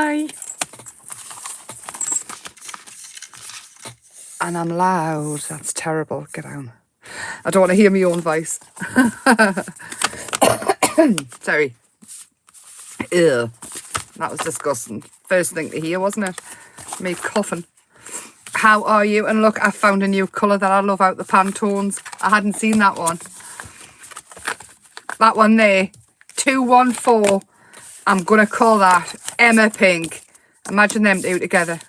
Hi. And I'm loud. That's terrible. Get down. I don't want to hear my own voice. Sorry. Ew. That was disgusting. First thing to hear, wasn't it? Me coughing. How are you? And look, I found a new colour that I love out the Pantones. I hadn't seen that one. That one there. 214. I'm going to call that Emma Pink. Imagine them two together.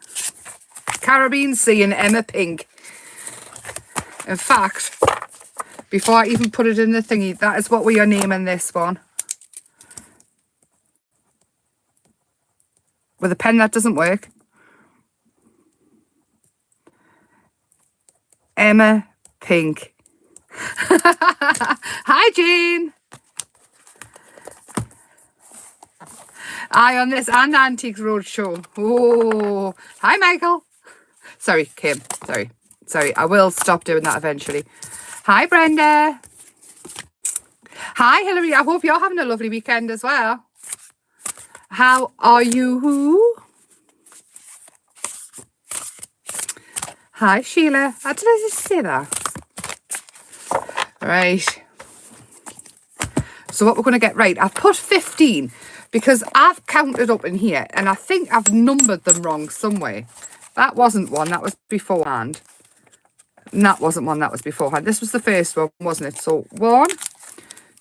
Caribbean Sea and Emma Pink. In fact, before I even put it in the thingy, that is what we are naming this one. With a pen that doesn't work. Emma Pink. Hi, Jane. Eye on this and Antiques Roadshow. Oh, hi, Michael. Sorry, Kim. Sorry. I will stop doing that eventually. Hi, Brenda. Hi, Hilary. I hope you're having a lovely weekend as well. How are you? Hi, Sheila. How did I just say that? Right. So what we're going to get right, I've put 15 because I've counted up in here and I think I've numbered them wrong somewhere. That wasn't one, that was beforehand. And that wasn't one, that was beforehand. This was the first one, wasn't it? So 1,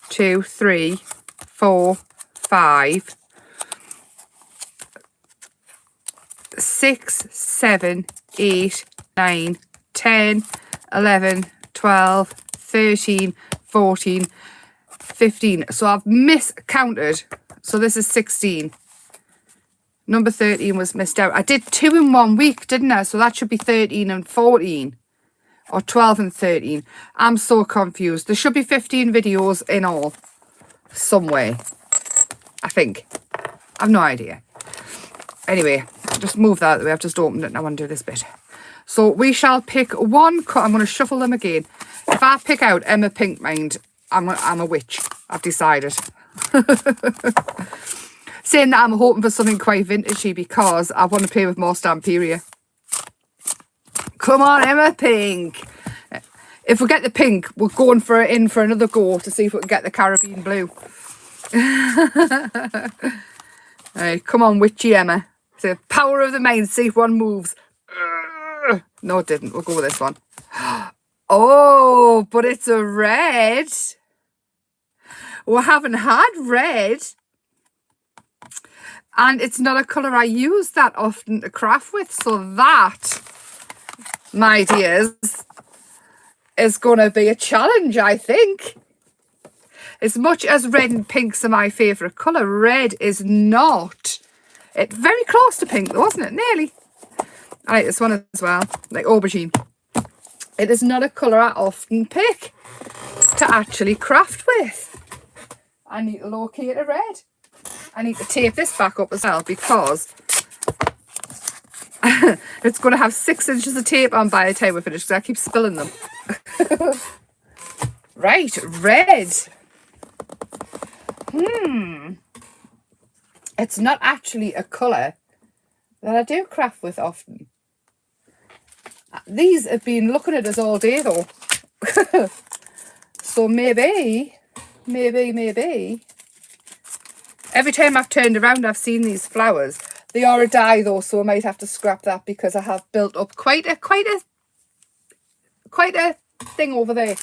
2, 3, 4, 5, 6, 7, 8, 9, 10, 11, 12, 13, 14, 15. So I've miscounted. So this is 16. Number 13 was missed out. I did 2 in 1 week, didn't I? So that should be 13 and 14. Or 12 and 13. I'm so confused. There should be 15 videos in all. Somewhere. I think. I've no idea. Anyway, just move that out of the way. I've just opened it and I want to do this bit. So we shall pick one. I'm going to shuffle them again. If I pick out Emma Pink Mind, I'm a witch. I've decided. Saying that, I'm hoping for something quite vintagey because I want to play with more Stamperia. Come on, Emma Pink. If we get the pink, we're going for another go to see if we can get the Caribbean blue. Right, come on, witchy Emma. It's the power of the mind. See if one moves. No, it didn't. We'll go with this one. Oh, but it's a red. We haven't had red. And it's not a colour I use that often to craft with. So that, my dears, is going to be a challenge, I think. As much as red and pinks are my favourite colour, red is not. It's very close to pink, though, wasn't it? Nearly. I like this one as well, like aubergine. It is not a colour I often pick to actually craft with. I need to locate a red. I need to tape this back up as well because it's going to have 6 inches of tape on by the time we finish because I keep spilling them. Right, red. It's not actually a colour that I do craft with often. These have been looking at us all day though. So maybe. Every time I've turned around, I've seen these flowers. They are a dye though, so I might have to scrap that because I have built up quite a thing over there.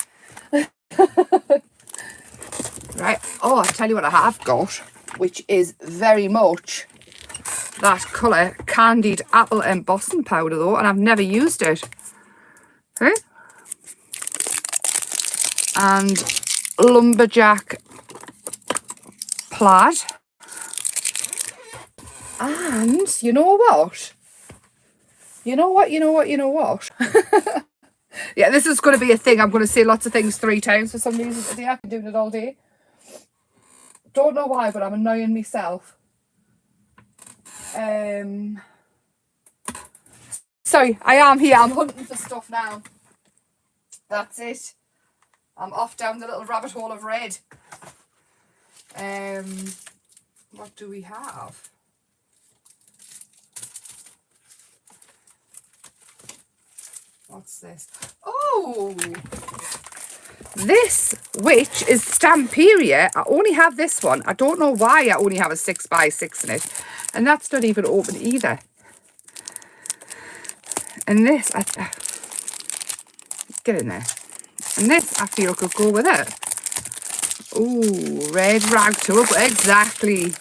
Right. Oh, I'll tell you what I have got, which is very much that colour Candied Apple Embossing Powder though, and I've never used it. Okay. And Lumberjack Plaid. And you know what? You know what? Yeah, this is going to be a thing. I'm going to say lots of things 3 times for some reason today. I've been doing it all day. Don't know why, but I'm annoying myself. Sorry, I am here. I'm hunting for stuff now. That's it. I'm off down the little rabbit hole of red. What do we have? What's this? Oh, this, which is Stamperia. I only have this one. I don't know why I only have a 6x6 in it. And that's not even open either. And this, get in there. And this, I feel, could go with it. Ooh, red rag tub. Exactly.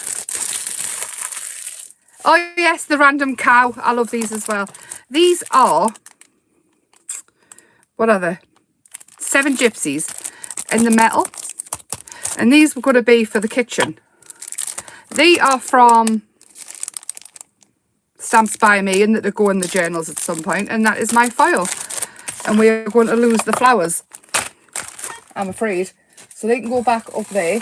Oh, yes, the random cow. I love these as well. These are, what are they? 7 gypsies in the metal. And these were going to be for the kitchen. They are from Stamps by Me, and that they go in the journals at some point. And that is my foil. And we're going to lose the flowers, I'm afraid. So they can go back up there.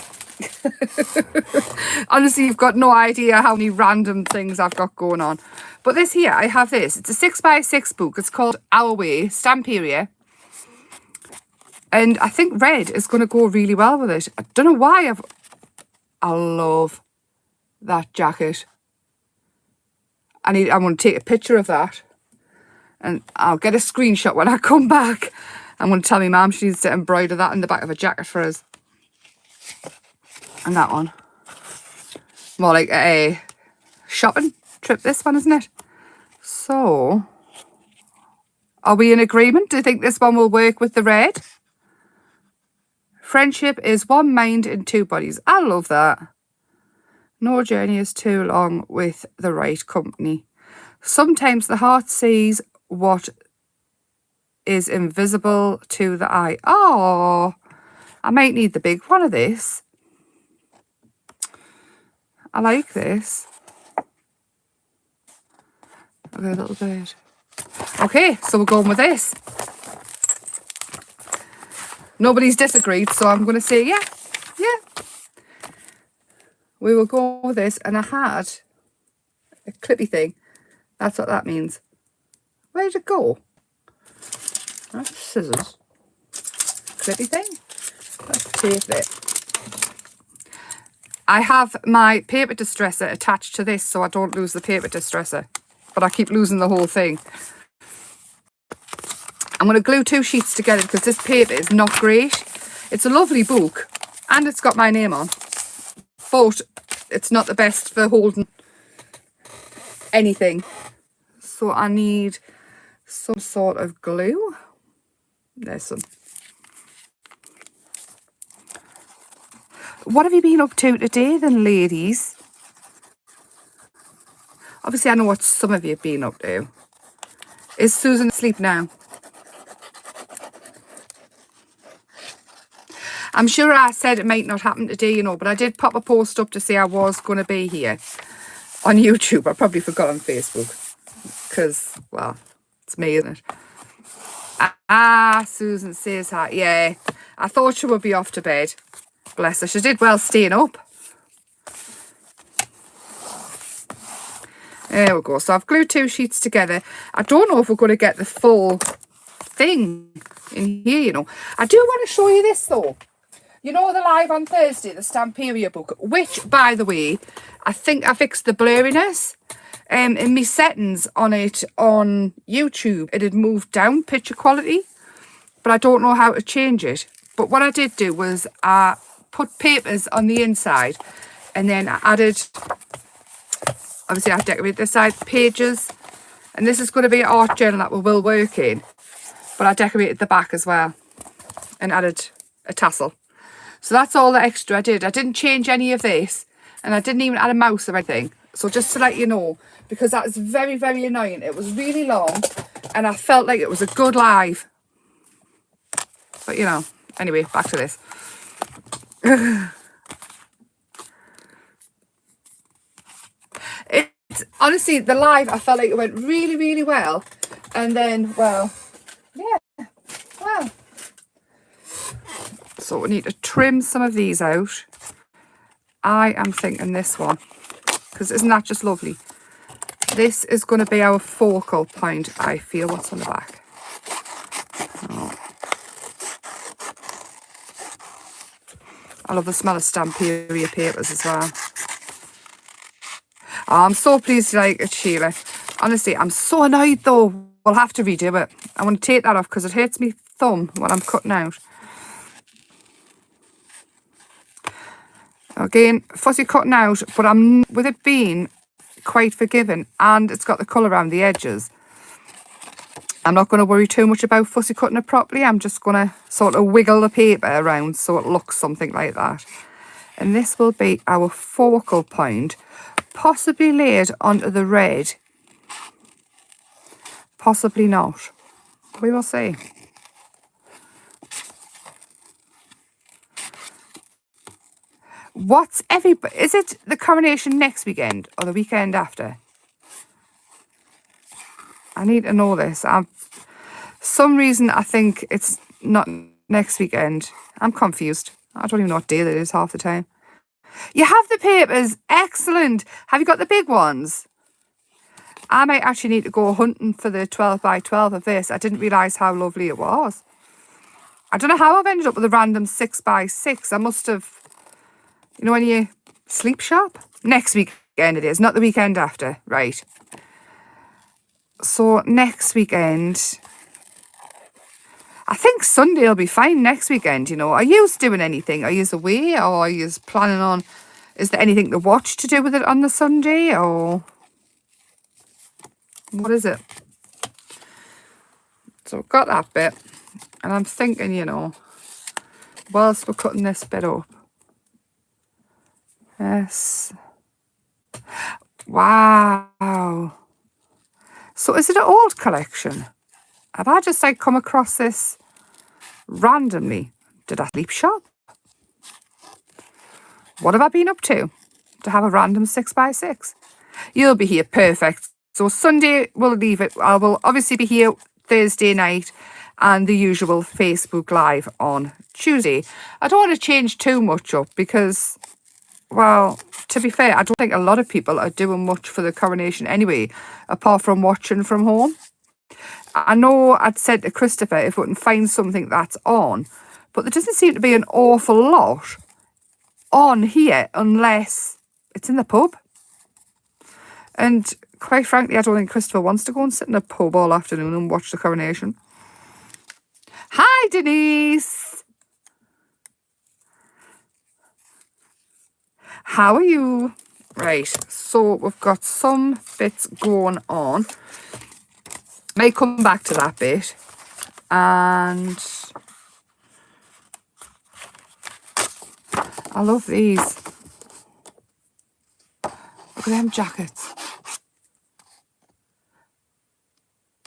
Honestly, you've got no idea how many random things I've got going on. But this here, I have this. It's a 6x6 book. It's called Our Way, Stamperia. And I think red is going to go really well with it. I don't know why I love that jacket. I want to take a picture of that. And I'll get a screenshot when I come back. I'm going to tell my mum she needs to embroider that in the back of a jacket for us. And that one. More like a shopping trip, this one, isn't it? So, are we in agreement? Do you think this one will work with the red? Friendship is one mind in two bodies. I love that. No journey is too long with the right company. Sometimes the heart sees what is invisible to the eye. Oh, I might need the big one of this. I like this. Okay, a little bit. Okay, so we're going with this. Nobody's disagreed, so I'm going to say yeah. We will go with this. And I had a clippy thing. That's what that means. Where did it go? That's scissors. Clippy thing. Let's tape it. I have my paper distresser attached to this so I don't lose the paper distresser. But I keep losing the whole thing. I'm going to glue 2 sheets together because this paper is not great. It's a lovely book and it's got my name on. But it's not the best for holding anything. So I need some sort of glue. There's some. What have you been up to today then, ladies? Obviously, I know what some of you have been up to. Is Susan asleep now? I'm sure I said it might not happen today, you know, but I did pop a post up to say I was going to be here on YouTube. I probably forgot on Facebook because, well, it's me, isn't it? Ah, Susan says hi. Yeah, I thought she would be off to bed. Bless her. She did well staying up. There we go. So I've glued 2 sheets together. I don't know if we're going to get the full thing in here, you know. I do want to show you this, though. You know the live on Thursday, the Stamperia book, which, by the way, I think I fixed the blurriness. In my settings on it on YouTube, it had moved down picture quality, but I don't know how to change it. But what I did do was I put papers on the inside and then I added, obviously I decorated this side, pages, and this is going to be an art journal that we will work in, but I decorated the back as well and added a tassel. So that's all the extra I did. I didn't change any of this and I didn't even add a mouse or anything. So just to let you know, because that was very, very annoying. It was really long and I felt like it was a good live. But you know, anyway, back to this. It's honestly, the live, I felt like it went really, really well. And then, well, yeah, well. So we need to trim some of these out. I am thinking this one, because isn't that just lovely? This is going to be our focal point, I feel. What's on the back? Oh. I love the smell of Stamperia papers as well. Oh, I'm so pleased you like it, Sheila. Honestly, I'm so annoyed though. We'll have to redo it. I want to take that off because it hurts me thumb when I'm cutting out. Again, fussy cutting out, but I'm with it being quite forgiving and it's got the colour around the edges. I'm not going to worry too much about fussy cutting it properly. I'm just going to sort of wiggle the paper around so it looks something like that. And this will be our focal point, possibly laid onto the red. Possibly not. We will see. Is it the coronation next weekend or the weekend after? I need to know this. Some reason I think it's not next weekend. I'm confused. I don't even know what day that is half the time. You have the papers. Excellent. Have you got the big ones? I might actually need to go hunting for the 12 by 12 of this. I didn't realise how lovely it was. I don't know how I've ended up with a random 6 by 6. I must have, you know, when you sleep shop? Next weekend it is, not the weekend after. Right. So next weekend, I think Sunday will be fine next weekend, you know. Are you doing anything? Are you away or are you planning on, is there anything to watch to do with it on the Sunday or what is it? So I've got that bit and I'm thinking, you know, whilst we're cutting this bit up. Yes. Wow. So is it an old collection? Have I just like come across this randomly? Did I sleep shop? What have I been up to have a random 6 by 6? You'll be here, perfect. So Sunday we'll leave it. I will obviously be here Thursday night and the usual Facebook Live on Tuesday. I don't want to change too much up because, well, to be fair, I don't think a lot of people are doing much for the coronation anyway, apart from watching from home. I know I'd said to Christopher if we can find something that's on, but there doesn't seem to be an awful lot on here unless it's in the pub. And quite frankly, I don't think Christopher wants to go and sit in a pub all afternoon and watch the coronation. Hi, Denise. How are you? Right, so we've got some bits going on. May come back to that bit. And I love these. Look at them jackets.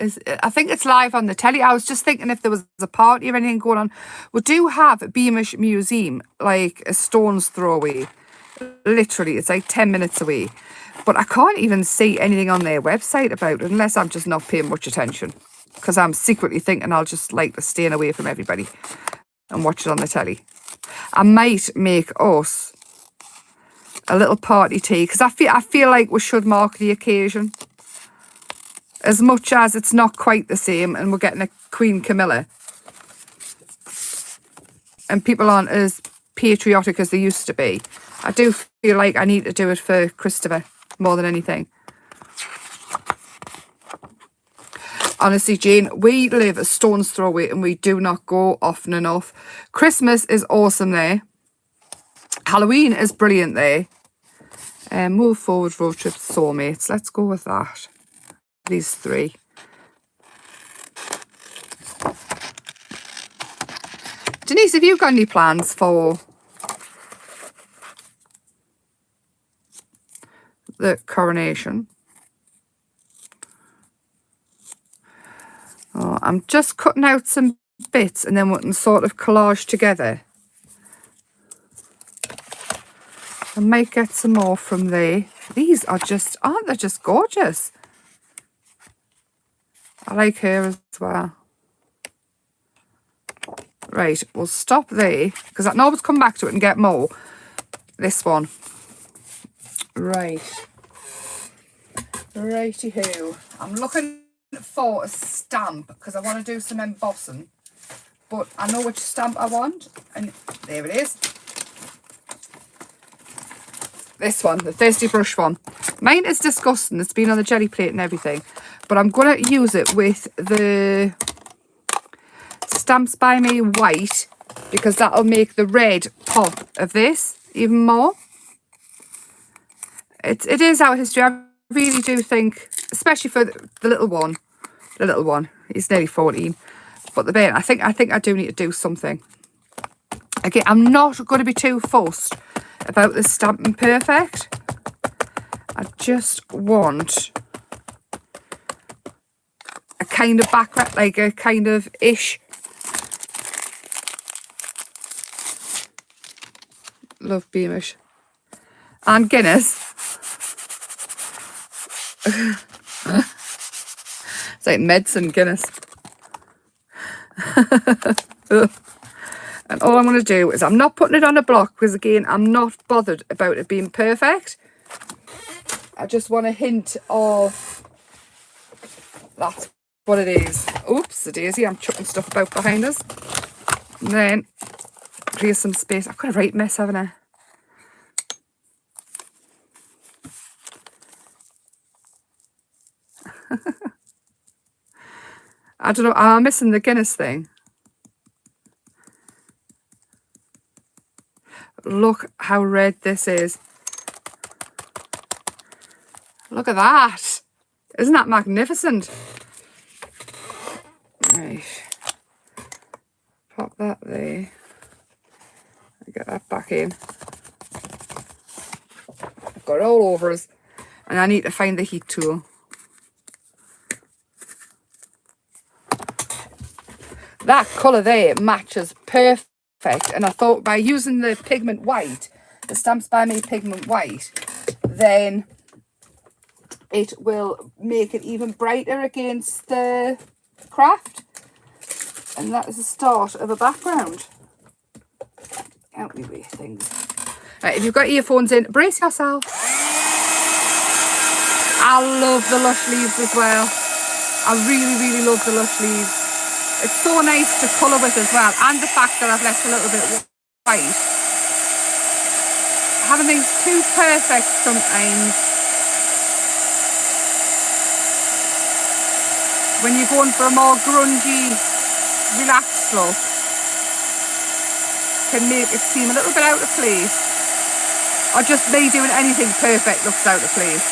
I think it's live on the telly. I was just thinking if there was a party or anything going on. We do have Beamish Museum, like a stone's throw away. Literally, it's like 10 minutes away. But I can't even see anything on their website about it unless I'm just not paying much attention. Because I'm secretly thinking I'll just like to stay away from everybody and watch it on the telly. I might make us a little party tea because I feel like we should mark the occasion. As much as it's not quite the same and we're getting a Queen Camilla. And people aren't as patriotic as they used to be. I do feel like I need to do it for Christopher more than anything. Honestly, Jane, we live a stone's throw away and we do not go often enough. Christmas is awesome there. Halloween is brilliant there. Move forward, road trip, soulmates. Let's go with that. These three. Denise, have you got any plans for the coronation? Oh, I'm just cutting out some bits and then we can sort of collage together. I might get some more from there. These are just, aren't they just gorgeous? I like her as well. Right, we'll stop there because I know we'll come back to it and get more. This one. Right. Righty-ho. I'm looking for a stamp because I want to do some embossing. But I know which stamp I want. And there it is. This one, the Thirsty Brush one. Mine is disgusting. It's been on the jelly plate and everything. But I'm going to use it with the Stamps by Me white, because that'll make the red pop of this even more. It is our history. I really do think, especially for the little one. The little one, he's nearly 14. But the baby, I think I do need to do something. Again, I'm not going to be too fussed about the Stampin' Perfect. I just want a kind of background, like a kind of ish. Love Beamish. And Guinness. It's like medicine, Guinness. And all I'm going to do is, I'm not putting it on a block because, again, I'm not bothered about it being perfect. I just want a hint of that's what it is. Oops, a daisy. I'm chucking stuff about behind us. And then create some space. I've got a right mess, haven't I? I don't know. I'm missing the Guinness thing. Look how red this is. Look at that. Isn't that magnificent? Right. Pop that there. Get that back in. I've got it all over us. And I need to find the heat tool. That colour there matches perfect. And I thought by using the pigment white, the Stamps by Me pigment white, then it will make it even brighter against the craft. And that is the start of a background. Out me with things. Right, if you've got earphones in, brace yourself. I love the Lush leaves as well. I really, really love the Lush leaves. It's so nice to colour with as well. And the fact that I've left a little bit white. Having things too perfect sometimes. When you're going for a more grungy, relaxed look, can make it seem a little bit out of place. Or just me doing anything perfect looks out of place.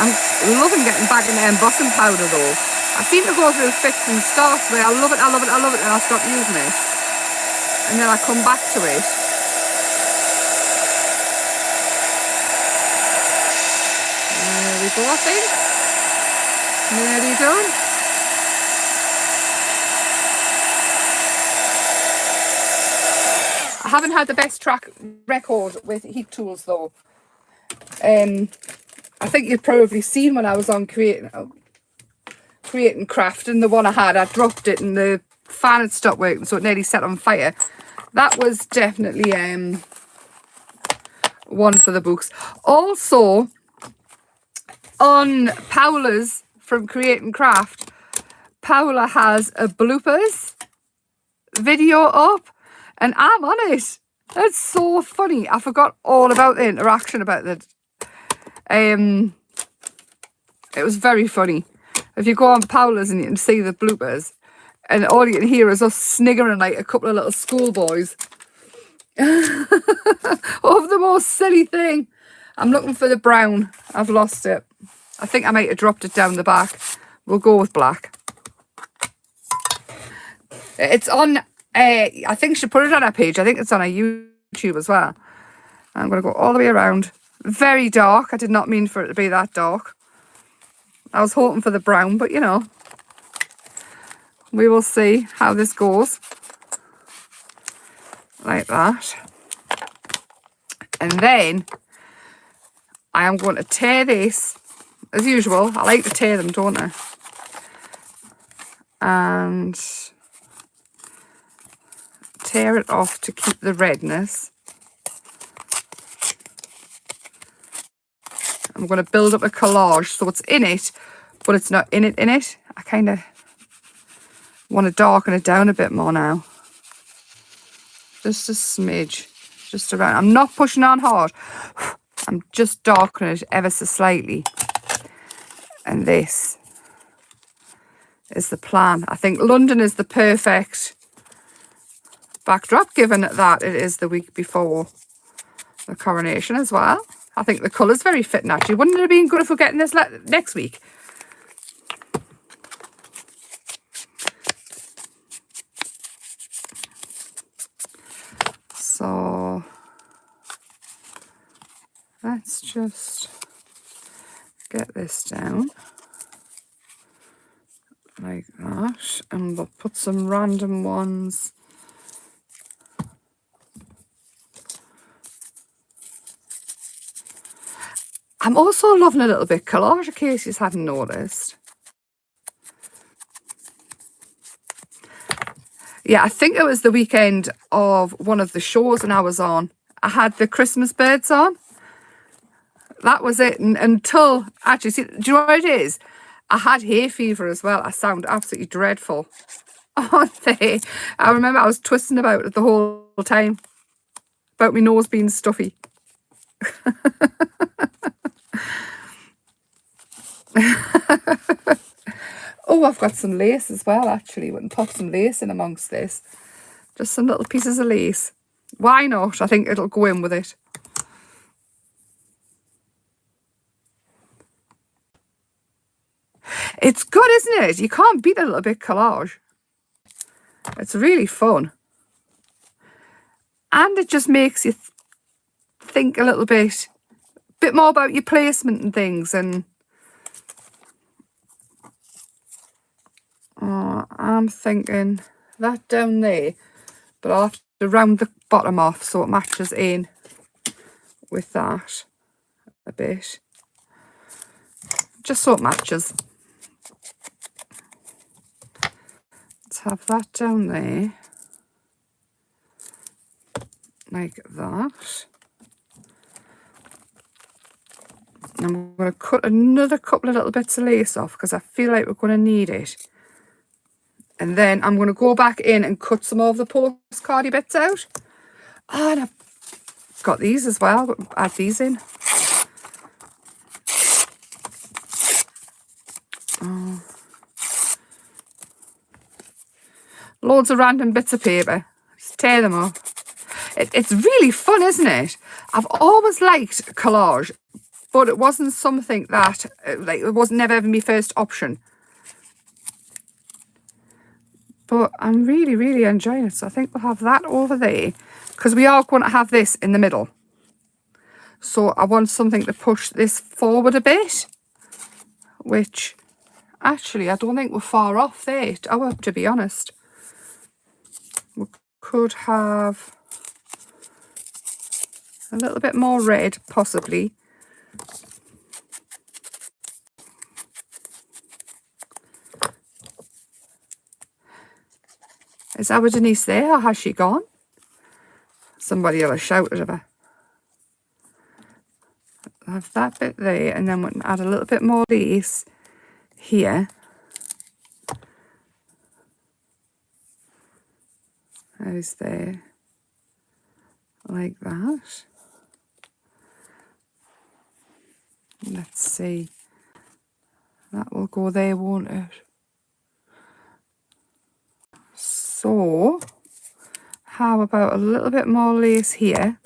I'm loving getting back in the embossing powder though. I seem to go through fits and starts where I love it, and I stop using it. And then I come back to it. There we go, I think. Nearly done. I haven't had the best track record with heat tools though. I think you've probably seen when I was on creating craft, and the one I had, I dropped it and the fan had stopped working, so it nearly set on fire. That was definitely one for the books. Also, on Paola's from Creating Craft, Paola has a bloopers video up, and I'm on it. That's so funny. I forgot all about the interaction about that. It was very funny. If you go on Paola's and you can see the bloopers, and all you can hear is us sniggering like a couple of little schoolboys of the most silly thing. I'm looking for the brown. I've lost it. I think I might have dropped it down the back. We'll go with black. It's on, I think she put it on her page. I think it's on her YouTube as well. I'm going to go all the way around. Very dark. I did not mean for it to be that dark. I was hoping for the brown, but you know, we will see how this goes. Like that. And then I am going to tear this, as usual. I like to tear them, don't I? And tear it off to keep the redness. I'm going to build up a collage so it's in it, but it's not in it. I kind of want to darken it down a bit more now. Just a smidge. Just around. I'm not pushing on hard. I'm just darkening it ever so slightly. And this is the plan. I think London is the perfect backdrop, given that it is the week before the coronation as well. I think the colour's very fitting, actually. Wouldn't it have been good if we're getting this next week? So let's just get this down like that, and we'll put some random ones. I'm also loving a little bit collage, in case you hadn't noticed. Yeah, I think it was the weekend of one of the shows and I was on. I had the Christmas birds on. That was it. And until, actually, see, do you know what it is? I had hay fever as well. I sound absolutely dreadful on there. I remember I was twisting about it the whole time, about my nose being stuffy. Oh, I've got some lace as well, actually. We can pop some lace in amongst this. Just some little pieces of lace. Why not? I think it'll go in with it. It's good, isn't it? You can't beat a little bit collage. It's really fun. And it just makes you think a little bit more about your placement and things. And I'm thinking that down there, but I'll have to round the bottom off so it matches in with that a bit. Just so it matches. Let's have that down there. Like that. I'm going to cut another couple of little bits of lace off because I feel like we're going to need it. And then I'm going to go back in and cut some of the postcardy bits out. Oh, and I've got these as well. Add these in. Oh. Loads of random bits of paper. Just tear them off. It's really fun, isn't it? I've always liked collage, but it wasn't something that, like, it was never ever my first option. But I'm really, really enjoying it. So I think we'll have that over there, because we are going to have this in the middle. So I want something to push this forward a bit, which actually I don't think we're far off there, to be honest. We could have a little bit more red, possibly. Is our Denise there, or has she gone? Somebody will have shouted at her. Have that bit there, and then we can add a little bit more lace here. How's there? Like that. Let's see. That will go there, won't it? So, how about a little bit more lace here?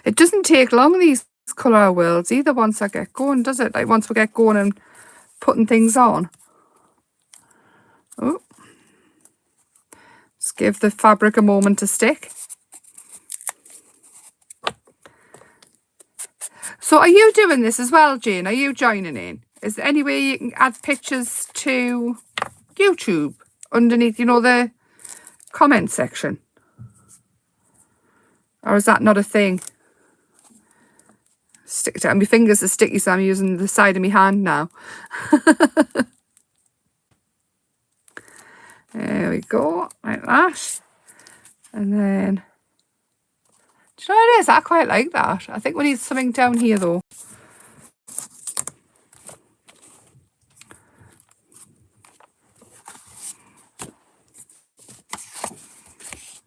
It doesn't take long, these colour worlds, either, once I get going, does it? Like, once we get going and putting things on. Oh. Just give the fabric a moment to stick. So are you doing this as well, Jane? Are you joining in? Is there any way you can add pictures to YouTube underneath, you know, the comment section? Or is that not a thing? Stick it out. My fingers are sticky, so I'm using the side of my hand now. There we go, like that. And then, do you know what it is? I quite like that. I think we need something down here though.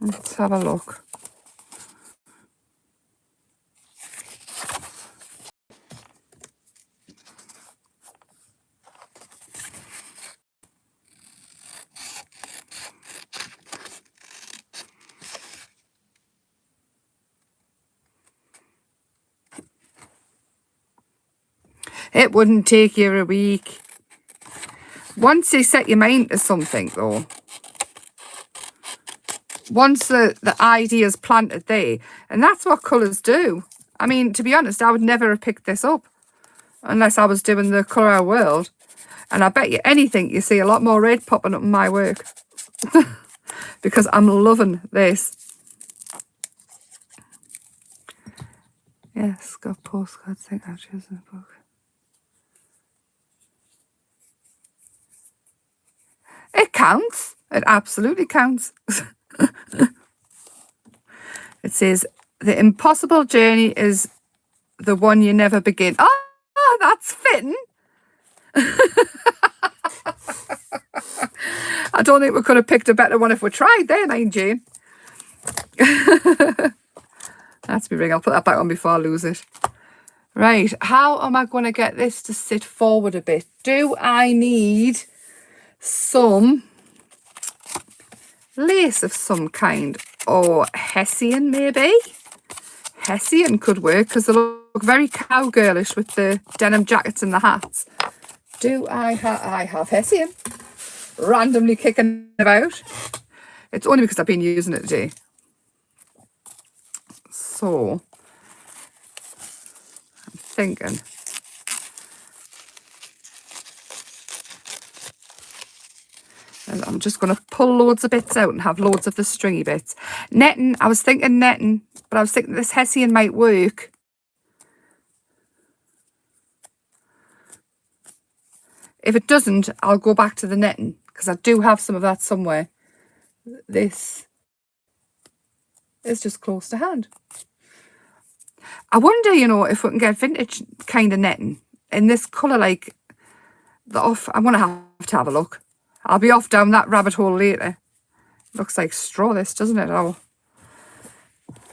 Let's have a look. It wouldn't take you a week. Once you set your mind to something, though, once the idea's planted there, and that's what colours do. I mean, to be honest, I would never have picked this up unless I was doing the Colour Our World. And I bet you anything you see a lot more red popping up in my work. Because I'm loving this. Yes, got postcards, think I've chosen a book. It counts. It absolutely counts. It says, the impossible journey is the one you never begin. Oh, that's fitting. I don't think we could have picked a better one if we tried there, mind you. That's me ring. I'll put that back on before I lose it. Right, how am I going to get this to sit forward a bit? Do I need some lace of some kind, or Hessian maybe? Hessian could work because they look very cowgirlish with the denim jackets and the hats. Do I have Hessian randomly kicking about? It's only because I've been using it today. So I'm thinking. And I'm just going to pull loads of bits out and have loads of the stringy bits. Netting, I was thinking netting, but I was thinking this Hessian might work. If it doesn't, I'll go back to the netting because I do have some of that somewhere. This is just close to hand. I wonder, you know, if we can get vintage kind of netting in this colour, like the off. I'm going to have a look. I'll be off down that rabbit hole later. Looks like straw, this, doesn't it? Oh,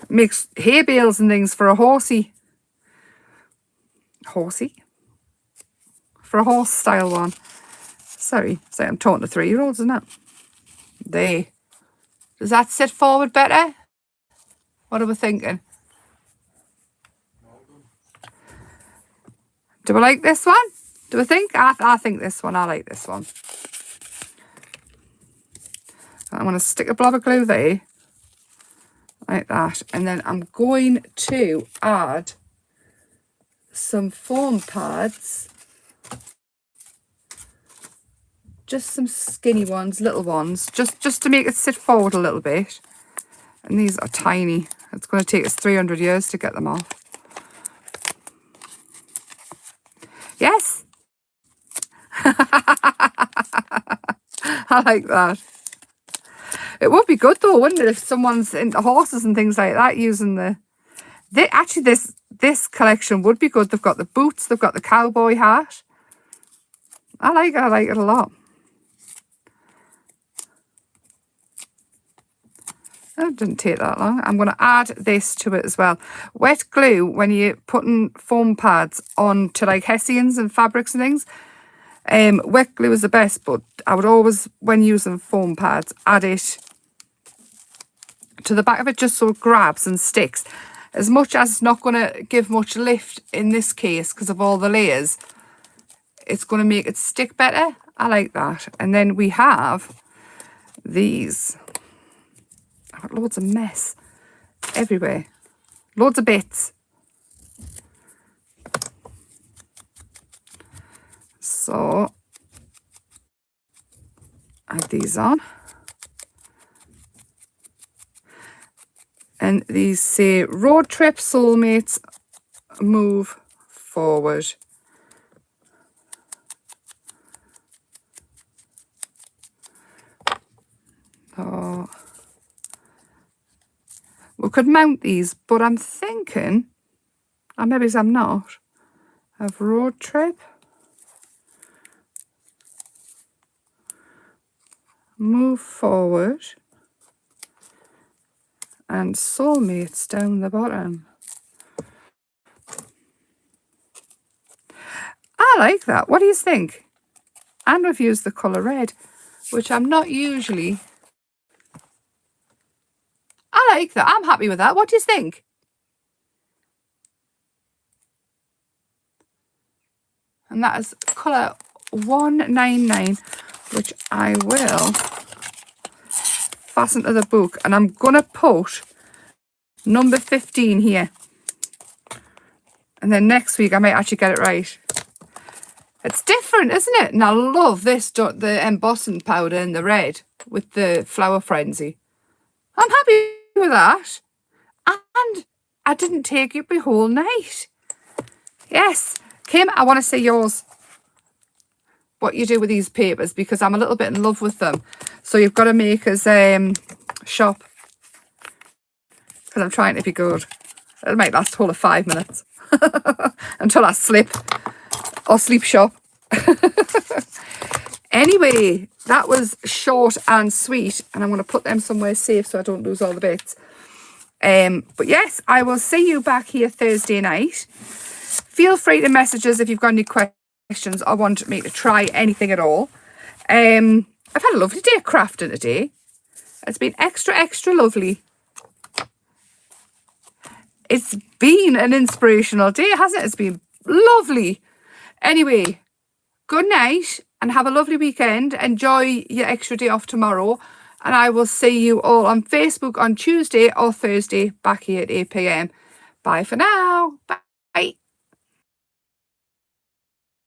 makes hay bales and things for a horsey. Horsey? For a horse style one. Sorry, say I'm talking to 3-year-olds, isn't it? There. Does that sit forward better? What are we thinking? Do we like this one? Do we think? I think this one. I like this one. I'm going to stick a blob of glue there. Like that. And then I'm going to add some foam pads. Just some skinny ones, little ones. Just to make it sit forward a little bit. And these are tiny. It's going to take us 300 years to get them off. Yes. I like that. It would be good though, wouldn't it, if someone's into horses and things like that using actually this collection would be good. They've got the boots, they've got the cowboy hat. I like it a lot. That didn't take that long. I'm going to add this to it as well. Wet glue, when you're putting foam pads onto like Hessians and fabrics and things, wet glue is the best, but I would always, when using foam pads, add it to the back of it just so it grabs and sticks. As much as it's not going to give much lift in this case because of all the layers, it's going to make it stick better. I like that. And then we have these. I've got loads of mess everywhere. Loads of bits. So add these on. And these say, road trip soulmates, move forward. Oh, we could mount these, but I'm thinking, or maybe I'm not, of road trip, move forward. and Soulmates down the bottom. I like that. What do you think? And we've used the colour red, which I'm not usually. I like that. I'm happy with that. What do you think? And that is colour 199, which I will fasten to the book. And I'm going to put number 15 here. And then next week I might actually get it right. It's different, isn't it? And I love this, the embossing powder in the red with the flower frenzy. I'm happy with that. And I didn't take up my whole night. Yes. Kim, I want to see yours. What you do with these papers, because I'm a little bit in love with them. So you've got to make us shop. Because I'm trying to be good. It'll make last whole of 5 minutes. Until I slip. Or sleep shop. Anyway, that was short and sweet. And I'm going to put them somewhere safe so I don't lose all the bits. But yes, I will see you back here Thursday night. Feel free to message us if you've got any questions or want me to try anything at all. I've had a lovely day crafting today. It's been extra lovely. It's been an inspirational day, hasn't it? It's been lovely. Anyway, good night and have a lovely weekend. Enjoy your extra day off tomorrow. And I will see you all on Facebook on Tuesday or Thursday back here at 8 p.m. Bye for now. Bye.